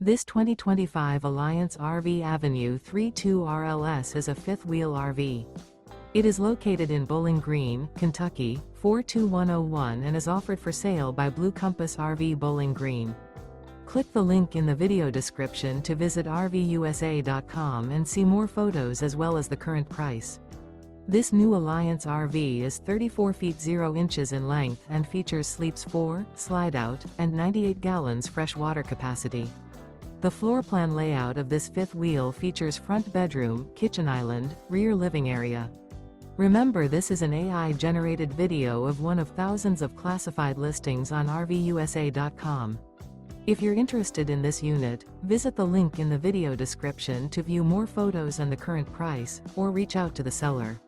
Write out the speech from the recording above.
This 2025 Alliance RV Avenue 32 RLS is a fifth-wheel RV. It is located in Bowling Green, Kentucky, 42101 and is offered for sale by Blue Compass RV Bowling Green. Click the link in the video description to visit RVUSA.com and see more photos as well as the current price. This new Alliance RV is 34 feet 0 inches in length and features sleeps 4, slide-out, and 98 gallons fresh water capacity. The floor plan layout of this fifth wheel features front bedroom, kitchen island, rear living area. Remember, this is an AI-generated video of one of thousands of classified listings on RVUSA.com. If you're interested in this unit, visit the link in the video description to view more photos and the current price, or reach out to the seller.